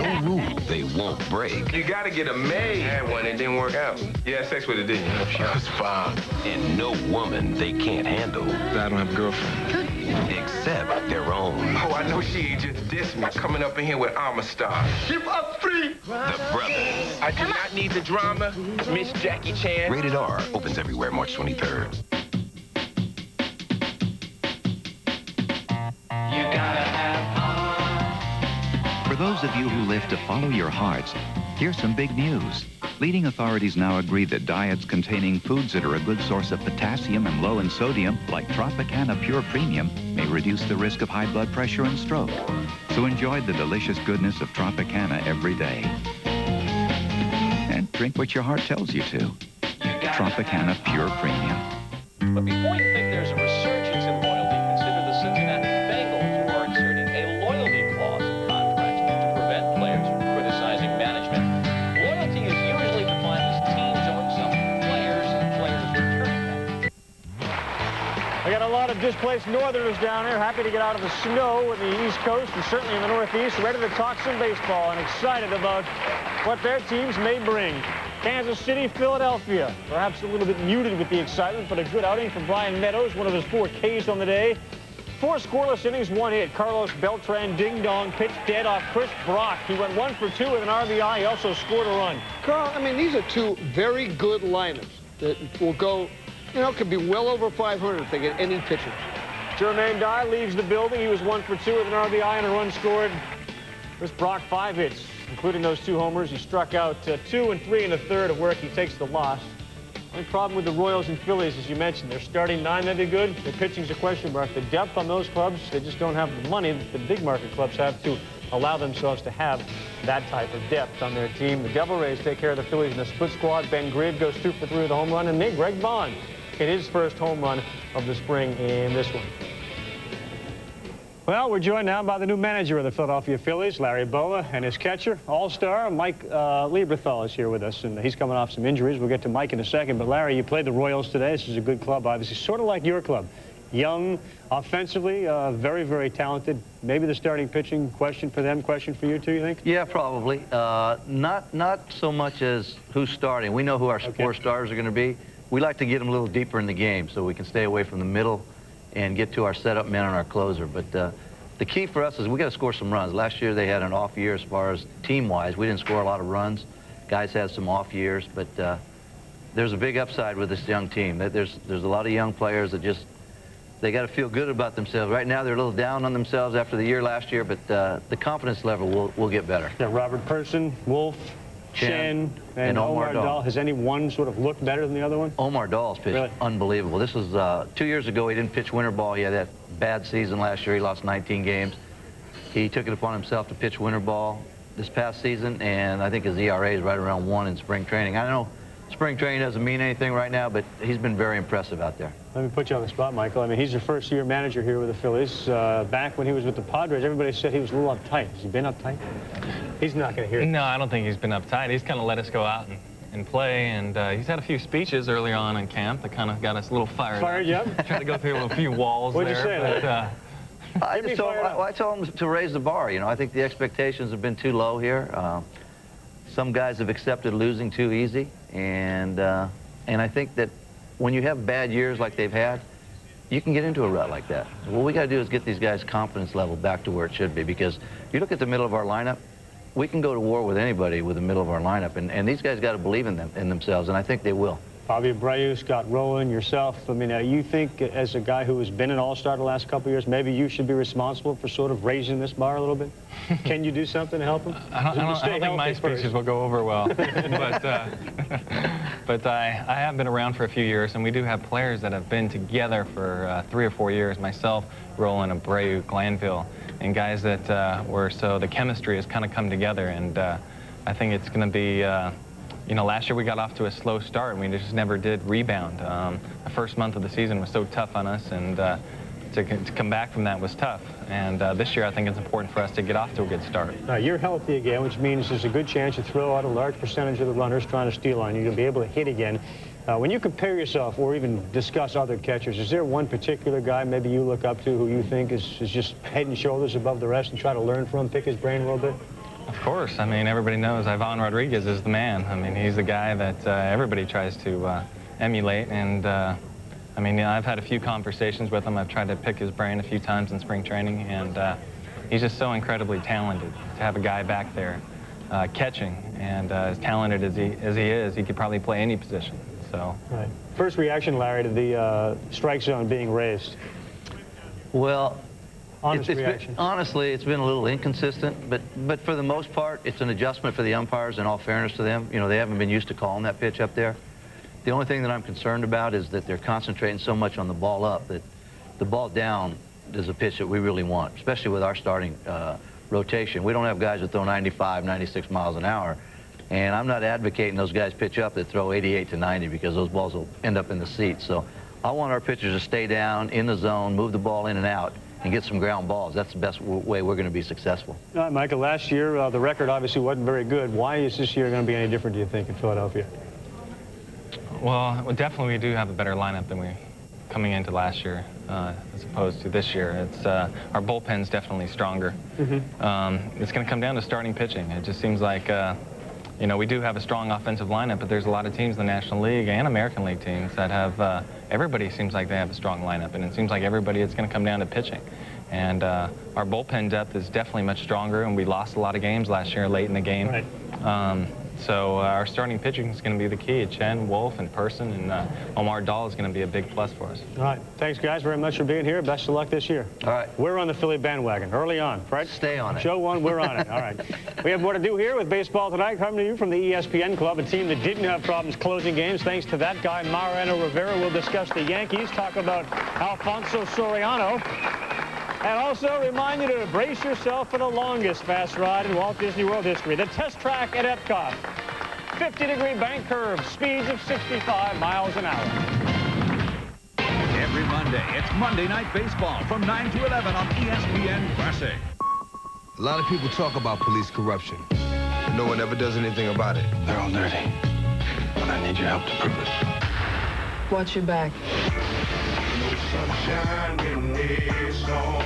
no rule they won't break. You gotta get a maid. I had one, it didn't work out. You had sex with it, didn't you? She was fine. And no woman they can't handle. I don't have a girlfriend. Except their own. Oh, I know she just dissed me coming up in here with Armor Star. Give up free! The Brothers. I do not need the drama, Miss Jackie Chan. Rated R. Opens everywhere March 23rd. For those of you who live to follow your hearts, here's some big news. Leading authorities now agree that diets containing foods that are a good source of potassium and low in sodium, like Tropicana Pure Premium, may reduce the risk of high blood pressure and stroke. So enjoy the delicious goodness of Tropicana every day. And drink what your heart tells you to. Tropicana Pure Premium. But before you think there's a resurgence in loyalty, consider the Cincinnati Bengals, who are inserting a loyalty clause in contracts to prevent players from criticizing management. Loyalty is usually defined as teams owing some players and players returning them. I got a lot of displaced northerners down here, happy to get out of the snow in the East Coast and certainly in the Northeast, ready to talk some baseball and excited about what their teams may bring. Kansas City, Philadelphia, perhaps a little bit muted with the excitement, but a good outing from Brian Meadows, one of his 4 Ks on the day. 4 scoreless innings, 1 hit. Carlos Beltran, ding-dong, pitched dead off Chris Brock. He went 1 for 2 with an RBI. He also scored a run. Carl, I mean, these are 2 very good lineups that will go, you know, could be well over 500 if they get any pitcher. Jermaine Dye leaves the building. He was 1 for 2 with an RBI and a run scored. Chris Brock, 5 hits, including those 2 homers. He struck out 2 and 3 in the third of work. He takes the loss. Only problem with the Royals and Phillies, as you mentioned, they're starting 9, that'd be good. Their pitching's a question mark. The depth on those clubs, they just don't have the money that the big market clubs have to allow themselves to have that type of depth on their team. The Devil Rays take care of the Phillies in the split squad. Ben Gribb goes 2 for 3 with a home run, and Greg Vaughn hit his first home run of the spring in this one. Well, we're joined now by the new manager of the Philadelphia Phillies, Larry Bowa, and his catcher, all-star, Mike Lieberthal is here with us, and he's coming off some injuries. We'll get to Mike in a second, but Larry, you played the Royals today. This is a good club, obviously, sort of like your club. Young, offensively, very, very talented. Maybe the starting pitching, question for them, question for you too, you think? Yeah, probably. Not so much as who's starting. We know who our 4 starters are going to be. We like to get them a little deeper in the game so we can stay away from the middle and get to our setup man and our closer. But the key for us is we got to score some runs. Last year they had an off year as far as team-wise. We didn't score a lot of runs. Guys had some off years, but there's a big upside with this young team. There's a lot of young players that just, they got to feel good about themselves. Right now they're a little down on themselves after the year last year, but the confidence level will get better. Yeah, Robert Person, Wolf, Chen, and Omar Dahl. Has any one sort of looked better than the other one? Omar Dahl's pitched unbelievable. This was 2 years ago. He didn't pitch winter ball. He had that bad season last year. He lost 19 games. He took it upon himself to pitch winter ball this past season, and I think his ERA is right around 1 in spring training. I know spring training doesn't mean anything right now, but he's been very impressive out there. Let me put you on the spot, Michael. I mean, he's your first-year manager here with the Phillies. Back when he was with the Padres, everybody said he was a little uptight. Has he been uptight? He's not going to hear it. No, I don't think he's been uptight. He's kind of let us go out and play, and he's had a few speeches early on in camp that kind of got us a little fired up. You up? Tried to go through a few walls What'd there. you say? I told him to raise the bar. You know, I think the expectations have been too low here. Some guys have accepted losing too easy, and I think that when you have bad years like they've had, you can get into a rut like that. So what we got to do is get these guys' confidence level back to where it should be, because you look at the middle of our lineup, we can go to war with anybody with the middle of our lineup, and these guys got to believe in themselves, and I think they will. Bobby Abreu, Scott Rowland, yourself. I mean, you think as a guy who has been an all-star the last couple of years, maybe you should be responsible for sort of raising this bar a little bit? Can you do something to help him? I don't think my speeches will go over well. But I have been around for a few years, and we do have players that have been together for 3 or 4 years. Myself, Rowland, Abreu, Glanville, and guys that so the chemistry has kind of come together, and I think it's going to be you know, last year we got off to a slow start, and we just never did rebound. The first month of the season was so tough on us, and to come back from that was tough. And this year I think it's important for us to get off to a good start. You're healthy again, which means there's a good chance you throw out a large percentage of the runners trying to steal on you. You'll be able to hit again. When you compare yourself or even discuss other catchers, is there one particular guy maybe you look up to who you think is just head and shoulders above the rest and try to learn from, pick his brain a little bit? Of course. I mean, everybody knows Ivan Rodriguez is the man. I mean, he's the guy that everybody tries to emulate. And, I mean, I've had a few conversations with him. I've tried to pick his brain a few times in spring training. And he's just so incredibly talented. To have a guy back there catching, and as talented as he is, he could probably play any position. So. Right. First reaction, Larry, to the strike zone being raised. Well, Reaction. Honestly, it's been a little inconsistent, but for the most part, it's an adjustment for the umpires. In all fairness to them, you know, they haven't been used to calling that pitch up there. The only thing that I'm concerned about is that they're concentrating so much on the ball up that the ball down is a pitch that we really want, especially with our starting rotation. We don't have guys that throw 95, 96 miles an hour, and I'm not advocating those guys pitch up that throw 88 to 90 because those balls will end up in the seats. So I want our pitchers to stay down in the zone, move the ball in and out, and get some ground balls. That's the best way we're going to be successful. All right, Michael, last year the record obviously wasn't very good. Why is this year going to be any different, do you think, in Philadelphia? Well, definitely we do have a better lineup than we coming into last year as opposed to this year. It's our bullpen's definitely stronger. It's going to come down to starting pitching. It just seems like you know, we do have a strong offensive lineup, but there's a lot of teams in the National League and American League teams that have, everybody seems like they have a strong lineup, and it seems like everybody, it's going to come down to pitching. And our bullpen depth is definitely much stronger, and we lost a lot of games last year late in the game. Right. So our starting pitching is going to be the key. Chen, Wolf, and Person, and Omar Dahl is going to be a big plus for us. All right. Thanks, guys, very much for being here. Best of luck this year. All right. We're on the Philly bandwagon early on, right? Stay on it. Show one, we're on it. All right. We have more to do here with baseball tonight. Coming to you from the ESPN Club, a team that didn't have problems closing games thanks to that guy, Mariano Rivera. We'll discuss the Yankees, talk about Alfonso Soriano, and also remind you to brace yourself for the longest fast ride in Walt Disney World history, the test track at Epcot. 50-degree bank curve, speeds of 65 miles an hour. Every Monday, it's Monday Night Baseball from 9 to 11 on ESPN Classic. A lot of people talk about police corruption, but no one ever does anything about it. They're all dirty, but I need your help to prove it. Watch your back. No sunshine in this home.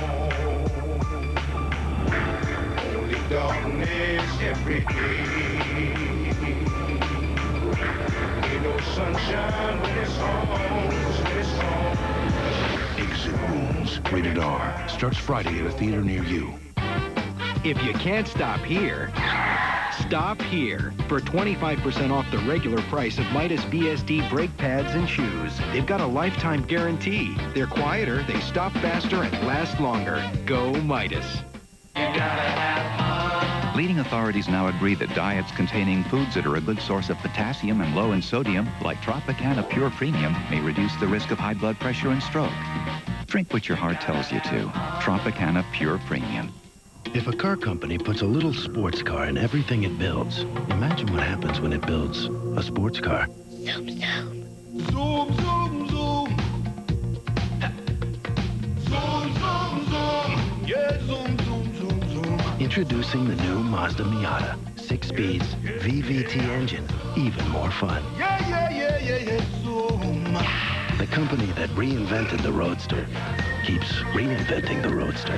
Only darkness every day. Ain't no sunshine when it's home, when it's home. Exit Wounds, rated R. Starts Friday at a theater near you. If you can't stop here, stop here for 25% off the regular price of Midas BSD brake pads and shoes. They've got a lifetime guarantee. They're quieter, they stop faster, and last longer. Go Midas. You gotta have fun. Leading authorities now agree that diets containing foods that are a good source of potassium and low in sodium, like Tropicana Pure Premium, may reduce the risk of high blood pressure and stroke. Drink what your heart tells you to. Tropicana Pure Premium. If a car company puts a little sports car in everything it builds, imagine what happens when it builds a sports car. Zoom, zoom. Zoom, zoom, zoom. Zoom, zoom, zoom. Yeah, zoom, zoom, zoom, zoom. Introducing the new Mazda Miata. 6 speeds, VVT engine, even more fun. Yeah, yeah, yeah, yeah, yeah, zoom. The company that reinvented the Roadster keeps reinventing the Roadster.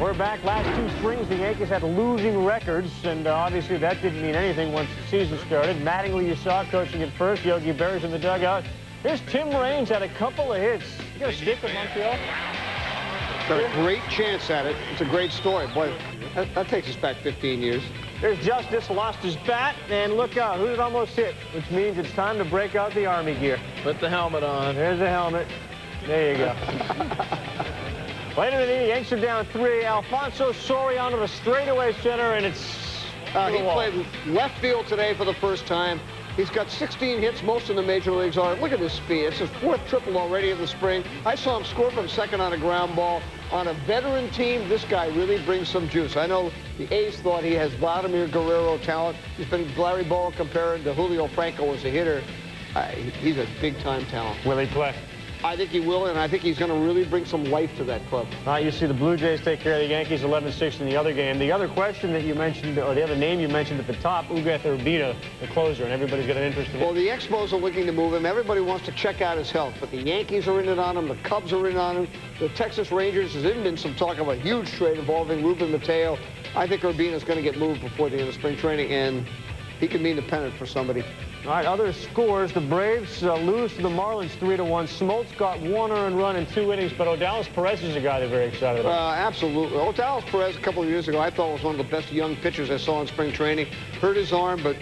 We're back. Last two springs, the Yankees had losing records, and obviously that didn't mean anything once the season started. Mattingly, you saw coaching at first. Yogi Berra's in the dugout. Here's Tim Raines, had a couple of hits. You got a stick with Montreal? Got a great chance at it. It's a great story. Boy, that takes us back 15 years. There's Justice, lost his bat, and look out, who's almost hit, which means it's time to break out the Army gear. Put the helmet on. There's the helmet. There you go. Later in the inning, Yanks are down 3. Alfonso Soriano, the straightaway center, and it's... He played left field today for the first time. He's got 16 hits, most in the major leagues are. Look at his speed. It's his 4th triple already in the spring. I saw him score from second on a ground ball. On a veteran team, this guy really brings some juice. I know the A's thought he has Vladimir Guerrero talent. He's been Larry Bowa compared to Julio Franco as a hitter. He's a big-time talent. Will he play? I think he will, and I think he's going to really bring some life to that club. You see the Blue Jays take care of the Yankees 11-6 in the other game. The other question that you mentioned, or the other name you mentioned at the top, Urbina, the closer, and everybody's got an interest in it. Well, the Expos are looking to move him. Everybody wants to check out his health, but the Yankees are in it on him. The Cubs are in on him. The Texas Rangers, there's even been some talk of a huge trade involving Ruben Mateo. I think Urbina's going to get moved before the end of spring training, and he could mean the pennant for somebody. All right, other scores. The Braves lose to the Marlins 3-1. Smoltz got one earned run in 2 innings, but Odalis Perez is a guy they're very excited about. Absolutely. Odalis Perez, a couple of years ago, I thought was one of the best young pitchers I saw in spring training. Hurt his arm, but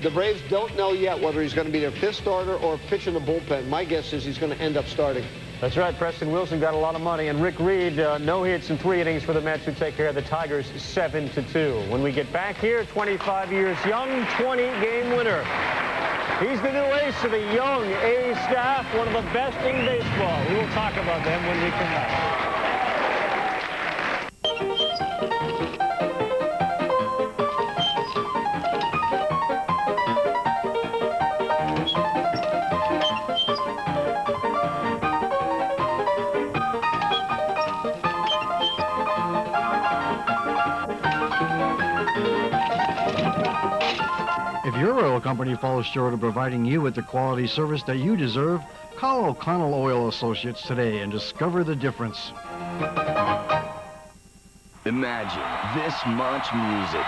the Braves don't know yet whether he's going to be their 5th starter or pitch in the bullpen. My guess is he's going to end up starting. That's right. Preston Wilson got a lot of money, and Rick Reed, no hits in 3 innings for the Mets, who take care of the Tigers 7-2. When we get back here, 25 years young, 20-game winner. He's the new ace of the young A's staff, one of the best in baseball. We will talk about them when we come back. If your oil company falls short of providing you with the quality service that you deserve, call O'Connell Oil Associates today and discover the difference. Imagine this much music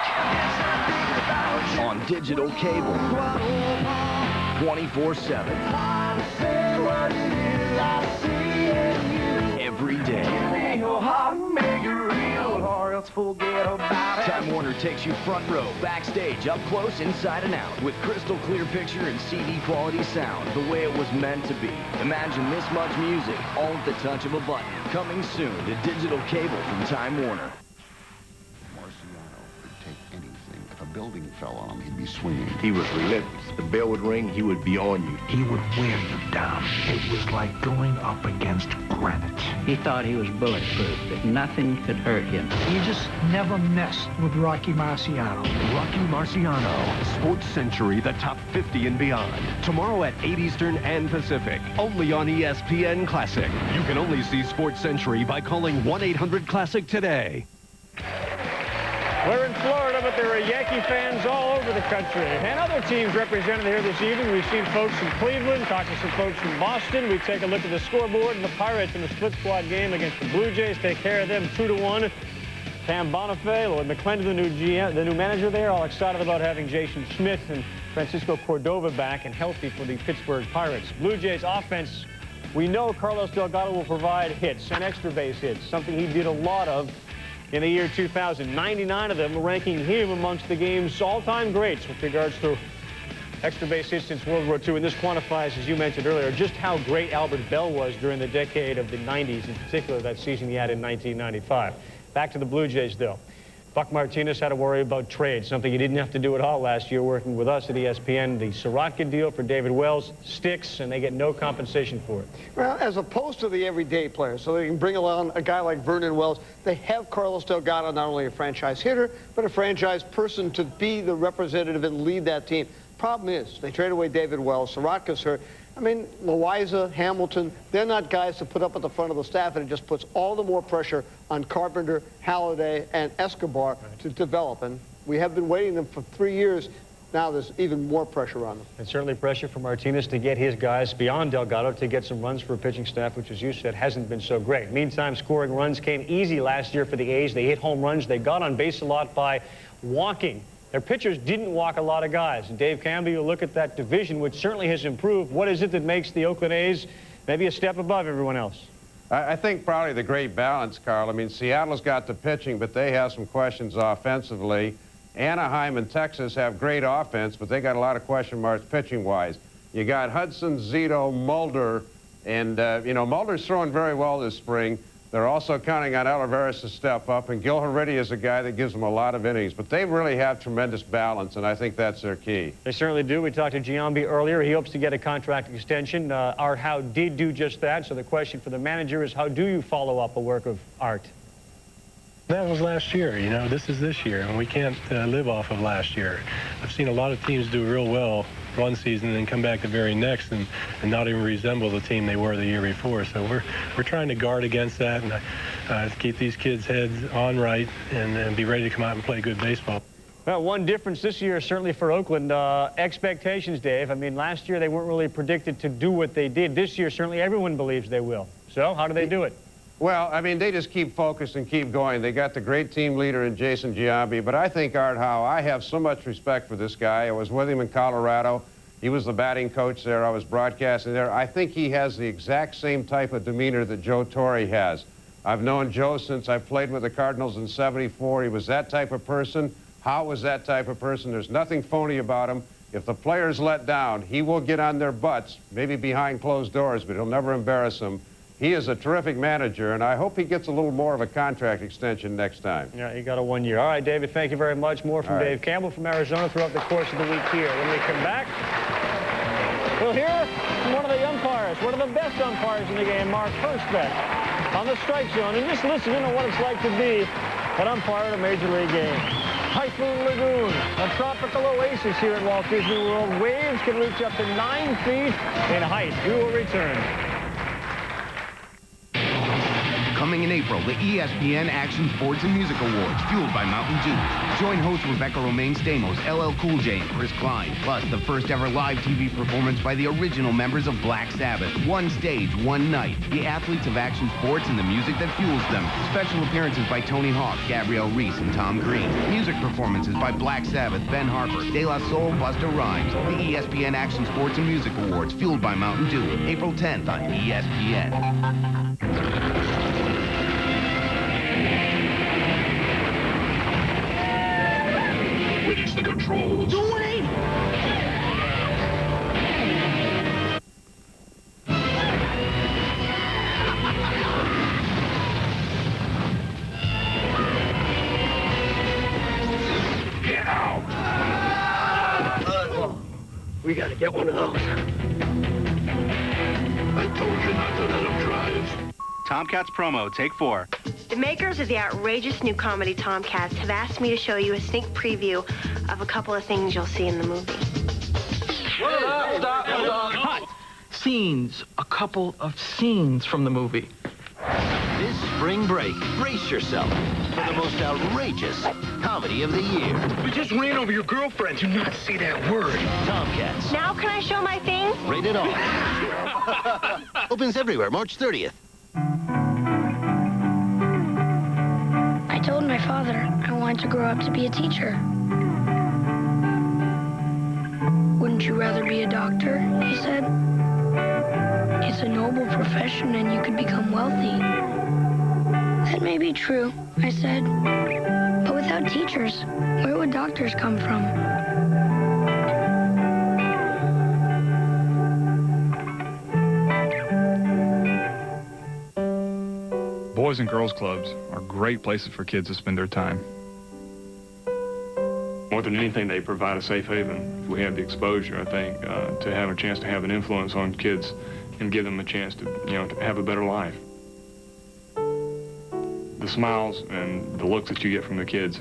on digital cable 24/7 every day. Time Warner takes you front row, backstage, up close, inside and out, with crystal clear picture and CD quality sound, the way it was meant to be. Imagine this much music, all at the touch of a button. Coming soon to digital cable from Time Warner. If a building fell on him, he'd be swinging. He was relentless. The bell would ring, he would be on you. He would wear you down. It was like going up against granite. He thought he was bulletproof, that nothing could hurt him. You just never messed with Rocky Marciano. Rocky Marciano, Sports Century, the top 50 and beyond. Tomorrow at 8 Eastern and Pacific, only on ESPN Classic. You can only see Sports Century by calling 1-800-CLASSIC today. We're in Florida, but there are Yankee fans all over the country. And other teams represented here this evening. We've seen folks from Cleveland, talked to some folks from Boston. We take a look at the scoreboard, and the Pirates in a split squad game against the Blue Jays take care of them 2-1. Pam Bonifay, Lloyd McClendon, the new manager there, all excited about having Jason Smith and Francisco Cordova back and healthy for the Pittsburgh Pirates. Blue Jays offense, we know Carlos Delgado will provide hits and extra base hits, something he did a lot of in the year 2000. 99 of them, ranking him amongst the game's all-time greats with regards to extra base hits since World War II. And this quantifies, as you mentioned earlier, just how great Albert Bell was during the decade of the 90s, in particular that season he had in 1995. Back to the Blue Jays, though. Buck Martinez had to worry about trade, something he didn't have to do at all last year working with us at ESPN. The Sorotka deal for David Wells sticks, and they get no compensation for it. Well, as opposed to the everyday players, so they can bring along a guy like Vernon Wells, they have Carlos Delgado, not only a franchise hitter, but a franchise person to be the representative and lead that team. Problem is, they trade away David Wells, Sorotka's hurt. I mean, Loaiza, Hamilton, they're not guys to put up at the front of the staff, and it just puts all the more pressure on Carpenter, Halladay, and Escobar to develop. And we have been waiting them for 3 years. Now there's even more pressure on them. And certainly pressure for Martinez to get his guys beyond Delgado to get some runs for a pitching staff, which, as you said, hasn't been so great. Meantime, scoring runs came easy last year for the A's. They hit home runs. They got on base a lot by walking. Their pitchers didn't walk a lot of guys. And Dave Campbell, you look at that division, which certainly has improved. What is it that makes the Oakland A's maybe a step above everyone else? I think probably the great balance, Carl. I mean, Seattle's got the pitching, but they have some questions offensively. Anaheim and Texas have great offense, but they got a lot of question marks pitching-wise. You got Hudson, Zito, Mulder, and, you know, Mulder's throwing very well this spring. They're also counting on Olivares to step up, and Gil Heredia is a guy that gives them a lot of innings. But they really have tremendous balance, and I think that's their key. They certainly do. We talked to Giambi earlier. He hopes to get a contract extension. Art Howe did do just that. So the question for the manager is, how do you follow up a work of art? That was last year. You know, this is this year, and we can't live off of last year. I've seen a lot of teams do real well one season and then come back the very next and not even resemble the team they were the year before. So we're trying to guard against that and keep these kids' heads on right and be ready to come out and play good baseball. Well, one difference this year, certainly for Oakland, expectations, Dave. I mean, last year they weren't really predicted to do what they did. This year, certainly everyone believes they will. So how do they do it? Well, I mean, they just keep focused and keep going. They got the great team leader in Jason Giambi, but I think, Art Howe, I have so much respect for this guy. I was with him in Colorado. He was the batting coach there. I was broadcasting there. I think he has the exact same type of demeanor that Joe Torre has. I've known Joe since I played with the Cardinals in '74. He was that type of person. Howe was that type of person. There's nothing phony about him. If the players let down, he will get on their butts, maybe behind closed doors, but he'll never embarrass them. He is a terrific manager, and I hope he gets a little more of a contract extension next time. Yeah, he got a 1 year. All right, David, thank you very much. More from Dave Campbell from Arizona throughout the course of the week here. When we come back, we'll hear from one of the umpires, one of the best umpires in the game, Mark Hurstbeck, on the strike zone, and just listen to what it's like to be an umpire in a Major League game. Typhoon Lagoon, a tropical oasis here at Walt Disney World. Waves can reach up to 9 feet in height. We will return. Coming in April, the ESPN Action Sports and Music Awards, fueled by Mountain Dew. Join hosts Rebecca Romaine Stamos, LL Cool J, and Chris Klein. Plus, the first ever live TV performance by the original members of Black Sabbath. One stage, one night. The athletes of action sports and the music that fuels them. Special appearances by Tony Hawk, Gabrielle Reese, and Tom Green. Music performances by Black Sabbath, Ben Harper, De La Soul, Busta Rhymes. The ESPN Action Sports and Music Awards, fueled by Mountain Dew. April 10th on ESPN. Release the controls. Do 180. Get out. We gotta get one of those. I told you not to let him drive. Tomcats promo, take 4. The makers of the outrageous new comedy Tomcats have asked me to show you a sneak preview of a couple of things you'll see in the movie. Cut. Scenes. A couple of scenes from the movie. This spring break, brace yourself for the most outrageous comedy of the year. We just ran over your girlfriend. Do not say that word. Tomcats. Now can I show my things? Rated R. Opens everywhere March 30th. I told my father I wanted to grow up to be a teacher. Wouldn't you rather be a doctor? He said. It's a noble profession and you could become wealthy. That may be true, I said. But without teachers, where would doctors come from? Boys and girls clubs are great places for kids to spend their time. More than anything, they provide a safe haven. If we have the exposure, I think, to have a chance to have an influence on kids and give them a chance to, to have a better life. The smiles and the looks that you get from the kids,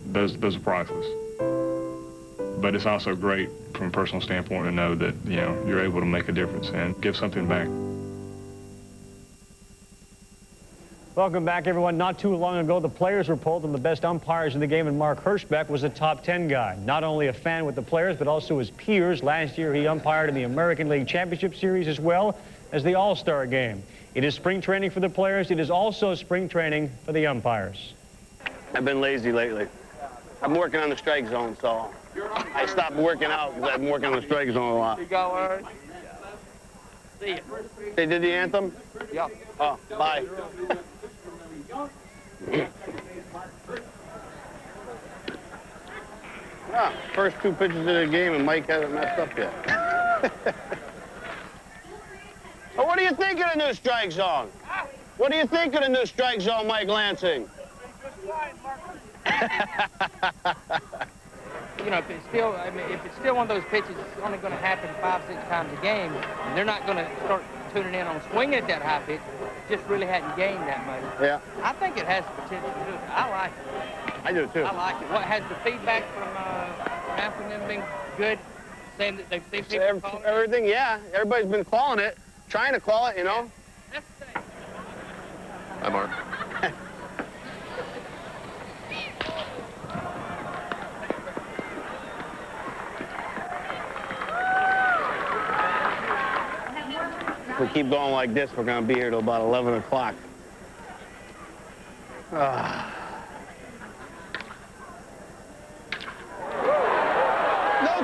those are priceless. But it's also great from a personal standpoint to know that, you're able to make a difference and give something back. Welcome back, everyone. Not too long ago, the players were polled and the best umpires in the game, and Mark Hurstbeck was a top 10 guy. Not only a fan with the players, but also his peers. Last year, he umpired in the American League Championship Series as well as the All-Star Game. It is spring training for the players. It is also spring training for the umpires. I've been lazy lately. I'm working on the strike zone, so I stopped working out because I've been working on the strike zone a lot. You go, Aaron. See ya. They did the anthem? Yeah. Oh, bye. First 2 pitches of the game and Mike hasn't messed up yet. So what do you think of the new strike zone? What do you think of the new strike zone, Mike Lansing? If it's still, if it's still one of those pitches, it's only going to happen 5-6 times a game, and they're not going to start tuning in on swinging at that high pitch. Just really hadn't gained that much. Yeah. I think it has the attention to it. I like it. I do too. I like it. What has the feedback from Ralph and them been good? Saying that they've seen people calling it? Everything, yeah. Everybody's been calling it, trying to call it, you know. That's the thing. Hi, Mark. If we keep going like this, we're going to be here till about 11 o'clock. No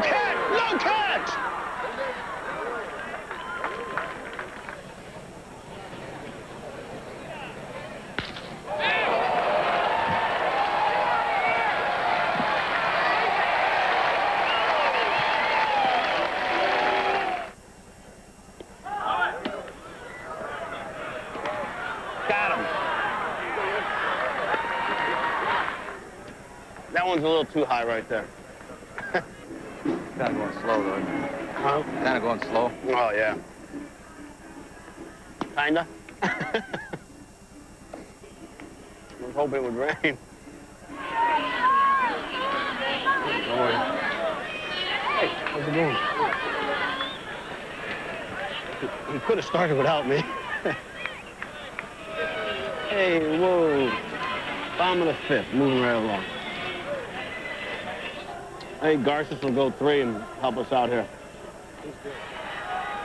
catch! No catch! Got him. That one's a little too high right there. Kind of going slow, though. Huh? Kind of going slow. Oh, yeah. Kinda. I was hoping it would rain. Hey, how's it going? He could have started without me. Hey, whoa. Bottom of the fifth, moving right along. Hey, Garces will go 3 and help us out here.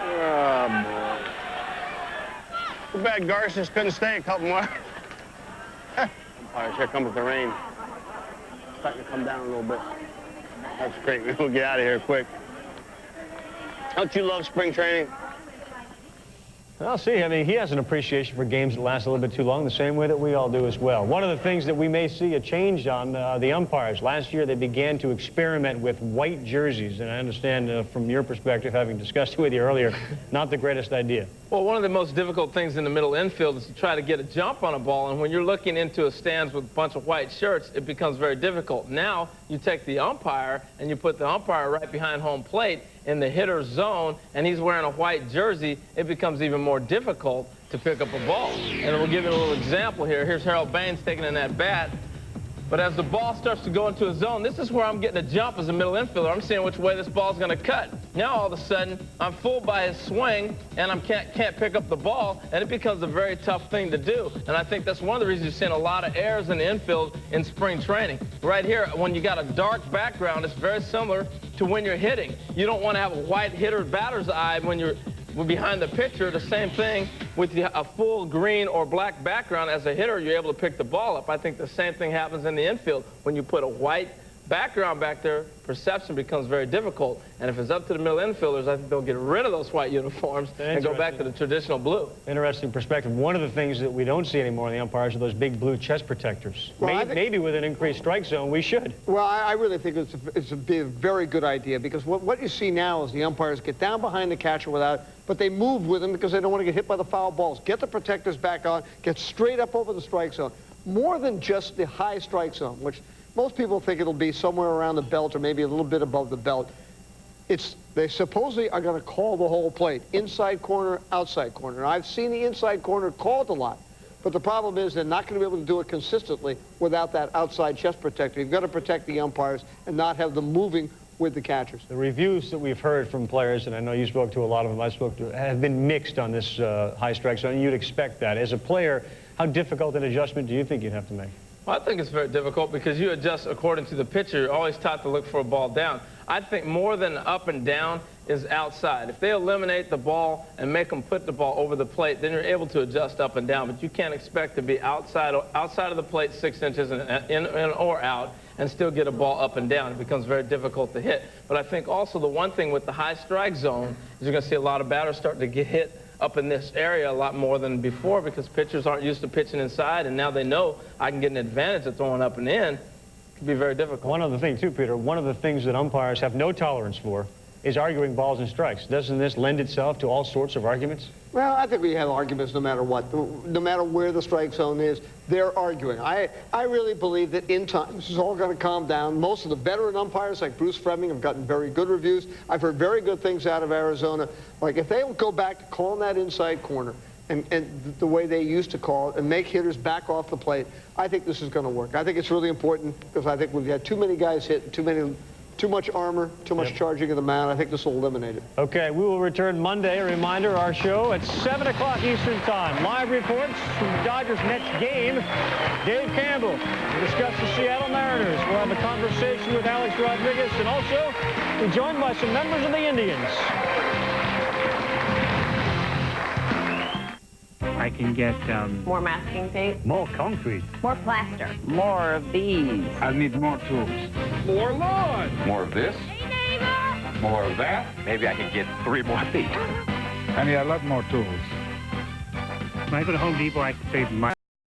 Oh, boy. Too bad Garces couldn't stay a couple more. Umpires, here comes the rain. Starting to come down a little bit. That's great. We'll get out of here quick. Don't you love spring training? I'll see. I mean, he has an appreciation for games that last a little bit too long, the same way that we all do as well. One of the things that we may see a change on the umpires. Last year, they began to experiment with white jerseys, and I understand from your perspective, having discussed it with you earlier, not the greatest idea. Well, one of the most difficult things in the middle infield is to try to get a jump on a ball, and when you're looking into a stands with a bunch of white shirts, it becomes very difficult. Now, you take the umpire, and you put the umpire right behind home plate in the hitter's zone, and he's wearing a white jersey, it becomes even more difficult to pick up a ball. And we'll give you a little example here. Here's Harold Baines taking in that bat. But as the ball starts to go into a zone, this is where I'm getting a jump as a middle infielder. I'm seeing which way this ball's going to cut. Now, all of a sudden, I'm fooled by his swing, and I can't pick up the ball, and it becomes a very tough thing to do. And I think that's one of the reasons you're seeing a lot of errors in the infield in spring training. Right here, when you got a dark background, it's very similar to when you're hitting. You don't want to have a white hitter batter's eye when you're behind the pitcher. The same thing with a full green or black background. As a hitter, you're able to pick the ball up. I think the same thing happens in the infield. When you put a white background back there, perception becomes very difficult. And if it's up to the middle infielders, I think they'll get rid of those white uniforms and go back to the traditional blue. Interesting perspective. One of the things that we don't see anymore in the umpires are those big blue chest protectors. Well, maybe with an increased strike zone, we should. Well, I really think it's a very good idea, because what you see now is the umpires get down behind the catcher but they move with him because they don't want to get hit by the foul balls. Get the protectors back on, get straight up over the strike zone. More than just the high strike zone, which most people think it'll be somewhere around the belt or maybe a little bit above the belt. They supposedly are going to call the whole plate, inside corner, outside corner. I've seen the inside corner called a lot, but the problem is they're not going to be able to do it consistently without that outside chest protector. You've got to protect the umpires and not have them moving with the catchers. The reviews that we've heard from players, and I know you spoke to a lot of them, I spoke to, have been mixed on this high strike zone. You'd expect that. As a player, how difficult an adjustment do you think you'd have to make? Well, I think it's very difficult because you adjust according to the pitcher. You're always taught to look for a ball down. I think more than up and down is outside. If they eliminate the ball and make them put the ball over the plate, then you're able to adjust up and down. But you can't expect to be outside of the plate 6 inches in or out and still get a ball up and down. It becomes very difficult to hit. But I think also the one thing with the high strike zone is you're going to see a lot of batters starting to get hit up in this area a lot more than before, because pitchers aren't used to pitching inside, and now they know I can get an advantage of throwing up and in. It can be very difficult. One other thing, too, Peter, one of the things that umpires have no tolerance for is arguing balls and strikes. Doesn't this lend itself to all sorts of arguments? Well, I think we have arguments no matter what. No matter where the strike zone is, they're arguing. I really believe that in time, this is all going to calm down. Most of the veteran umpires, like Bruce Fleming, have gotten very good reviews. I've heard very good things out of Arizona. Like, if they will go back to calling that inside corner and the way they used to call it and make hitters back off the plate, I think this is going to work. I think it's really important because I think we've had too many guys hit, too much armor, too much charging of the mound. I think this will eliminate it. Okay, we will return Monday. A reminder, our show at 7 o'clock Eastern Time. Live reports from the Dodgers-Mets game. Dave Campbell will discuss the Seattle Mariners. We'll have a conversation with Alex Rodriguez, and also be joined by some members of the Indians. I can get more masking tape, more concrete, more plaster, more of these. I need more tools. more lawn. More of this. Hey, neighbor. More of that. Maybe I can get 3 more feet. I need a lot more tools. When I go to Home Depot, I can save money.